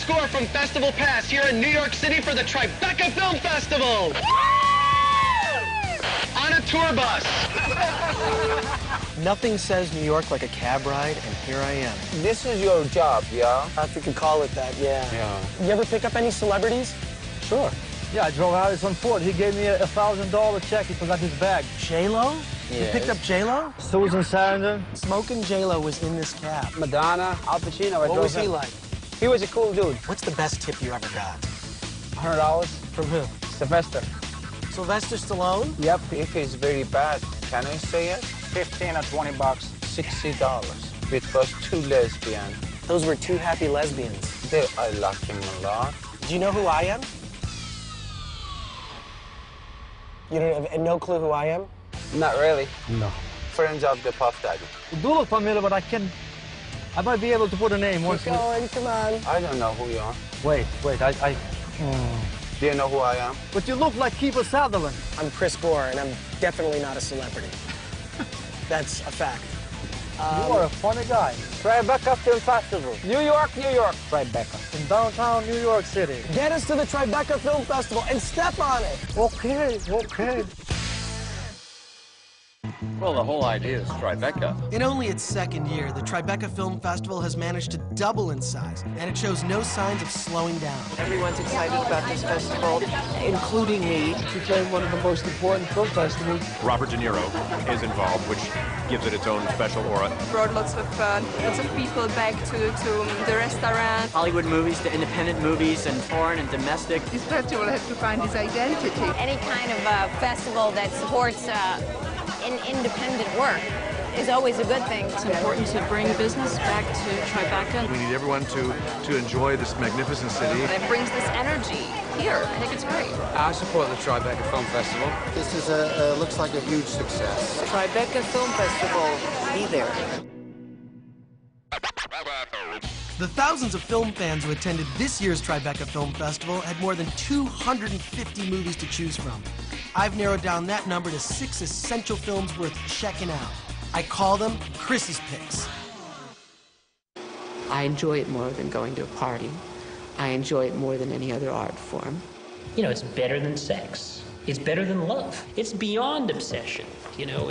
Gore from Festival Pass here in New York City for the TRIBECA Film Festival. On a tour bus. Nothing says New York like a cab ride, and here I am. This is your job, yeah? If you could call it that, yeah. You ever pick up any celebrities? Sure. Yeah, I drove Harrison Ford. He gave me a $1,000 check. He forgot his bag. J-Lo? Yes. You picked up J-Lo? Susan Sarandon. Smoking J-Lo was in this cab. Madonna, Al Pacino. What was he like? He was a cool dude. What's the best tip you ever got? $100. From who? Sylvester. Sylvester Stallone? Yep, if it's very bad. Can I say it? 15 or 20 bucks. $60. It was two lesbians. Those were two happy lesbians. I like him a lot. Do you know who I am? You don't have no clue who I am? Not really. No. Friends of the Puff Daddy. You do look familiar, but I might be able to put a name once. Keep going, come on. I don't know who you are. Wait, Do you know who I am? But you look like Kiefer Sutherland. I'm Chris Gore, and I'm definitely not a celebrity. That's a fact. You are a funny guy. TRIBECA Film Festival. New York, New York. TRIBECA. In downtown New York City. Get us to the TRIBECA Film Festival and step on it. Okay, okay. Well, the whole idea is TRIBECA. In only its second year, the TRIBECA Film Festival has managed to double in size, and it shows no signs of slowing down. Everyone's excited about this festival, including me. It became one of the most important film festivals. Robert De Niro is involved, which gives it its own special aura. Brought lots of people back to the restaurant. Hollywood movies to independent movies and foreign and domestic. This festival has to find its identity. Any kind of festival that supports independent work is always a good thing. It's important to bring business back to TRIBECA. We need everyone to enjoy this magnificent city. And it brings this energy here. I think it's great. I support the TRIBECA Film Festival. This is looks like a huge success. TRIBECA Film Festival, be there. The thousands of film fans who attended this year's TRIBECA Film Festival had more than 250 movies to choose from. I've narrowed down that number to 6 essential films worth checking out. I call them Chris's Picks. I enjoy it more than going to a party. I enjoy it more than any other art form. You know, it's better than sex. It's better than love. It's beyond obsession. You know,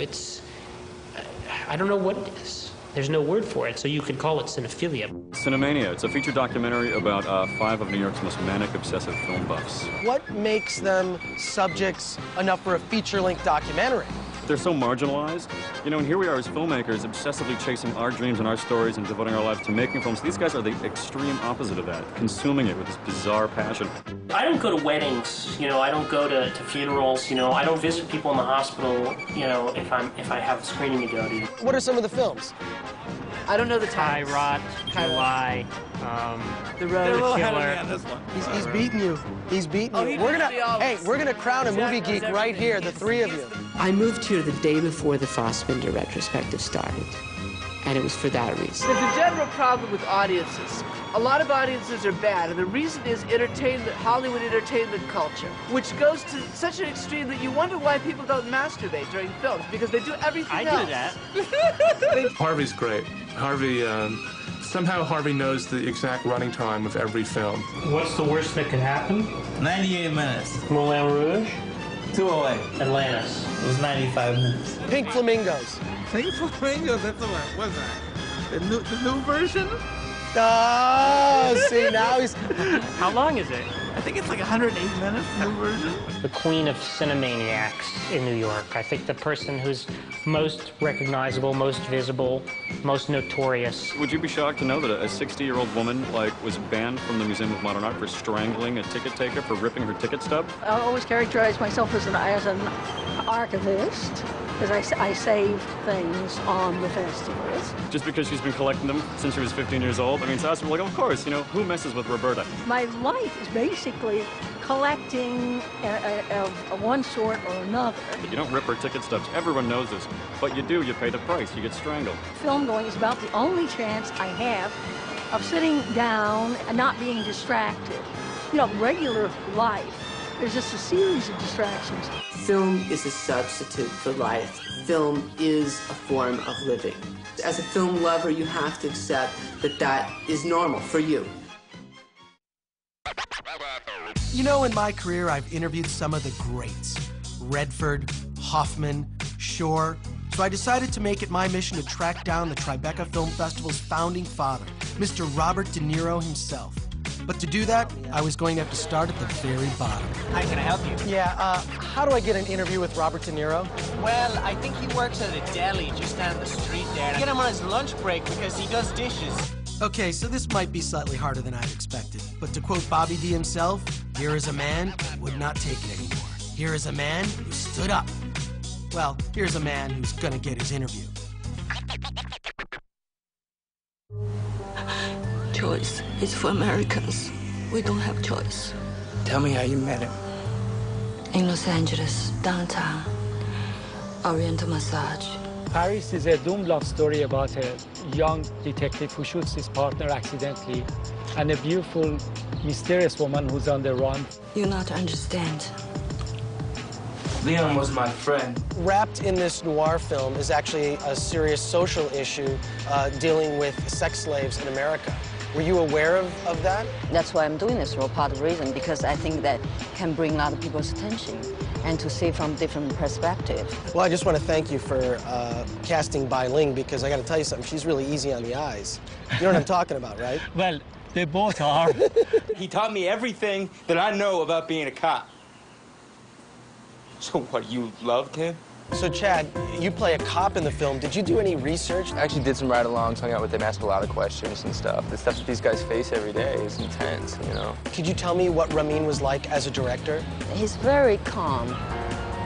I don't know what it is. There's no word for it, so you could call it cinephilia. Cinemania. It's a feature documentary about 5 of New York's most manic, obsessive film buffs. What makes them subjects enough for a feature-length documentary? They're so marginalized. You know, and here we are as filmmakers obsessively chasing our dreams and our stories and devoting our lives to making films. These guys are the extreme opposite of that, consuming it with this bizarre passion. I don't go to weddings, you know, I don't go to funerals, you know, I don't visit people in the hospital, you know, if I have a screening to go to. What are some of the films? I don't know the titles. Rot, July, The Road. Killer. He's beating you. He's beating you. We're gonna crown a movie geek right here, the three of you. I moved here the day before the Fassbinder retrospective started, and it was for that reason. There's a general problem with audiences. A lot of audiences are bad, and the reason is entertainment, Hollywood entertainment culture, which goes to such an extreme that you wonder why people don't masturbate during films, because they do everything else. I do that. Harvey's great. Somehow Harvey knows the exact running time of every film. What's the worst that could happen? 98 minutes. Moulin Rouge? 208. Atlantis. It was 95 minutes. Pink Flamingos. Pink Flamingos, that's the one. What's that? The new version? Oh, see, now he's... How long is it? I think it's like 108 minutes, new version. The queen of cinemaniacs in New York. I think the person who's most recognizable, most visible, most notorious. Would you be shocked to know that a 60-year-old woman, was banned from the Museum of Modern Art for strangling a ticket taker for ripping her ticket stub? I always characterize myself as an archivist, because I save things on the festivals. Just because she's been collecting them since she was 15 years old? I mean, to us, we're like, of course, you know, who messes with Roberta? My life is basically collecting of one sort or another. You don't rip her ticket stubs. Everyone knows this. But you do, you pay the price. You get strangled. Film going is about the only chance I have of sitting down and not being distracted. You know, regular life, there's just a series of distractions. Film is a substitute for life. Film is a form of living. As a film lover, you have to accept that that is normal for you. You know, in my career, I've interviewed some of the greats. Redford, Hoffman, Shore. So I decided to make it my mission to track down the Tribeca Film Festival's founding father, Mr. Robert De Niro himself. But to do that, I was going to have to start at the very bottom. Hi, can I help you? Yeah, how do I get an interview with Robert De Niro? Well, I think he works at a deli just down the street there. Get him on his lunch break because he does dishes. Okay, so this might be slightly harder than I'd expected. But to quote Bobby D himself, here is a man who would not take it anymore. Here is a man who stood up. Well, here's a man who's gonna get his interview. Choice is for Americans. We don't have choice. Tell me how you met him. In Los Angeles, downtown, Oriental massage. Paris is a doomed love story about a young detective who shoots his partner accidentally and a beautiful, mysterious woman who's on the run. You not understand. Leon was my friend. Wrapped in this noir film is actually a serious social issue dealing with sex slaves in America. Were you aware of that? That's why I'm doing this role, part of the reason, because I think that can bring a lot of people's attention and to see from different perspectives. Well, I just want to thank you for casting Bai Ling, because I got to tell you something, she's really easy on the eyes. You know what I'm talking about, right? Well, they both are. He taught me everything that I know about being a cop. So what, you loved him? So, Chad, you play a cop in the film. Did you do any research? I actually did some ride-alongs, hung out with them, asked a lot of questions and stuff. The stuff that these guys face every day is intense, you know? Could you tell me what Ramin was like as a director? He's very calm.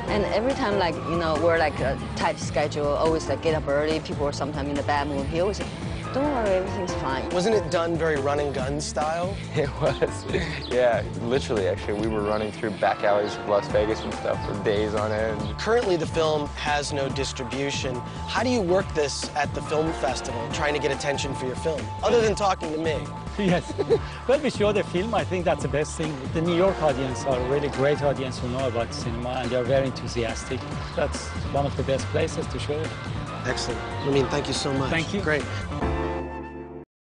And every time, like, you know, we're like a tight schedule, always like get up early, people are sometimes in a bad mood. He always say, don't worry, everything's fine. Wasn't it done very run-and-gun style? It was. Yeah, literally, actually. We were running through back alleys of Las Vegas and stuff for days on end. Currently, the film has no distribution. How do you work this at the film festival, trying to get attention for your film, other than talking to me? Yes. Well, we show the film. I think that's the best thing. The New York audience are a really great audience who know about cinema, and they're very enthusiastic. That's one of the best places to show it. Excellent. Ramin, thank you so much. Thank you. Great.